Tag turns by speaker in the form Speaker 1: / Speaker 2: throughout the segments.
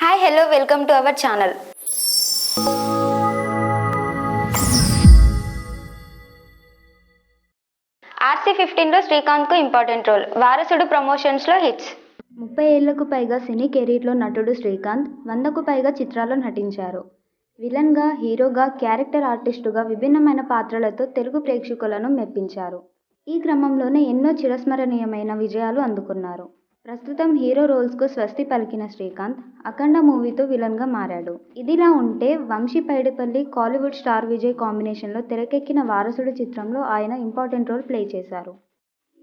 Speaker 1: Hi hello welcome to our channel. RC15లో శ్రీకాంత్కు important role. Varasudu ప్రమోషన్స్లో హిట్స్.
Speaker 2: 30 ఏళ్లకు పైగా సినీ కెరీర్లో నటుడు శ్రీకాంత్ 100కు పైగా చిత్రాల్లో నటించారు. విలన్గా, హీరోగా, క్యారెక్టర్ ఆర్టిస్టుగా విభిన్నమైన పాత్రలతో తెలుగు ప్రేక్షకులను మెప్పించారు. ఈ క్రమంలోనే ఎన్నో చిరస్మరణీయమైన విజయాలు అందుకున్నారు. ప్రస్తుతం హీరో రోల్స్కు స్వస్తి పలికిన శ్రీకాంత్ అఖండ మూవీతో విలన్గా మారాడు. ఇదిలా ఉంటే వంశీ పైడిపల్లి, కాలీవుడ్ స్టార్ విజయ్ కాంబినేషన్లో తెరకెక్కిన వారసుడు చిత్రంలో ఆయన ఇంపార్టెంట్ రోల్ ప్లే చేశారు.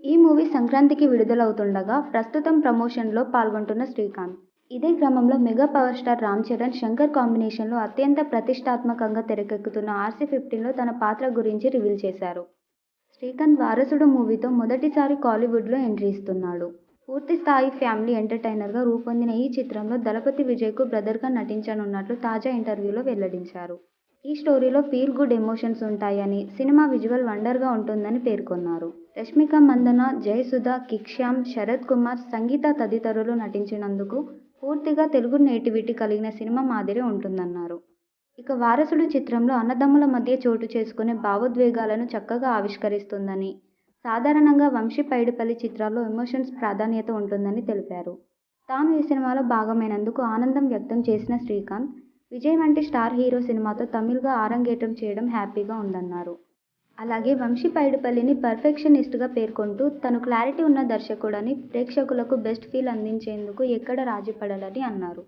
Speaker 2: ఈ మూవీ సంక్రాంతికి విడుదలవుతుండగా ప్రస్తుతం ప్రమోషన్లో పాల్గొంటున్న శ్రీకాంత్. ఇదే క్రమంలో mega power star Ram Charan, Shankar కాంబినేషన్లో అత్యంత ప్రతిష్టాత్మకంగా తెరకెక్కుతున్న RC15లో తన పాత్ర గురించి రివీల్ చేశారు. శ్రీకాంత్ వారసుడు మూవీతో మొదటిసారి కాలీవుడ్లో ఎంట్రీ ఇస్తున్నాడు. పూర్తి స్థాయి ఫ్యామిలీ ఎంటర్టైనర్గా రూపొందిన ఈ చిత్రంలో దళపతి విజయ్కు బ్రదర్గా నటించనున్నట్లు తాజా ఇంటర్వ్యూలో వెల్లడించారు. ఈ స్టోరీలో ఫీల్ గుడ్ ఎమోషన్స్ ఉంటాయని, సినిమా విజువల్ వండర్గా ఉంటుందని పేర్కొన్నారు. రష్మిక మందన, జయసుధ, కిక్ శ్యామ్, శరత్ కుమార్, సంగీత తదితరులు నటించినందుకు పూర్తిగా తెలుగు నేటివిటీ కలిగిన సినిమా మాదిరే ఉంటుందన్నారు. ఇక వారసుడు చిత్రంలో అన్నదమ్ముల మధ్య చోటు చేసుకునే భావోద్వేగాలను చక్కగా ఆవిష్కరిస్తుందని, సాధారణంగా వంశీ పైడిపల్లి చిత్రాల్లో ఎమోషన్స్ ప్రాధాన్యత ఉంటుందని తెలిపారు. తాను ఈ సినిమాలో భాగమైనందుకు ఆనందం వ్యక్తం చేసిన శ్రీకాంత్, విజయ్ వంటి స్టార్ హీరో సినిమాతో తమిళ్గా ఆరంగేట్రం చేయడం హ్యాపీగా ఉందన్నారు. అలాగే వంశీ పైడిపల్లిని పర్ఫెక్షనిస్ట్గా పేర్కొంటూ తను క్లారిటీ ఉన్న దర్శకుడని, ప్రేక్షకులకు బెస్ట్ ఫీల్ అందించేందుకు ఎక్కడ రాజీపడలని అన్నారు.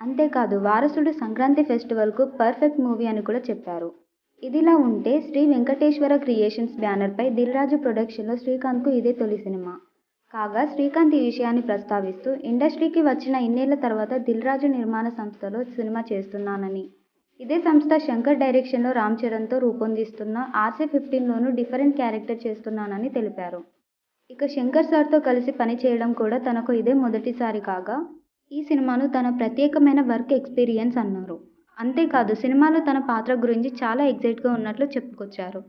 Speaker 2: అంతేకాదు వారసుడు సంక్రాంతి ఫెస్టివల్కు పర్ఫెక్ట్ మూవీ అని కూడా చెప్పారు. ఇదిలా ఉంటే శ్రీ వెంకటేశ్వర క్రియేషన్స్ బ్యానర్పై దిల్ రాజు ప్రొడక్షన్లో శ్రీకాంత్కు ఇదే తొలి సినిమా. కాగా శ్రీకాంత్ ఈ విషయాన్ని ప్రస్తావిస్తూ ఇండస్ట్రీకి వచ్చిన ఇన్నేళ్ల తర్వాత దిల్ రాజు నిర్మాణ సంస్థలో సినిమా చేస్తున్నానని, ఇదే సంస్థ శంకర్ డైరెక్షన్లో రామ్ చరణ్తో రూపొందిస్తున్న RC15లోనూ డిఫరెంట్ క్యారెక్టర్ చేస్తున్నానని తెలిపారు. ఇక శంకర్ సార్తో కలిసి పనిచేయడం కూడా తనకు ఇదే మొదటిసారి కాగా ఈ సినిమాను తన ప్రత్యేకమైన వర్క్ ఎక్స్పీరియన్స్ అన్నారు. అంతేకాదు సినిమాలో తన పాత్ర గురించి చాలా ఎక్సైట్గా ఉన్నట్లు చెప్పుకొచ్చారు.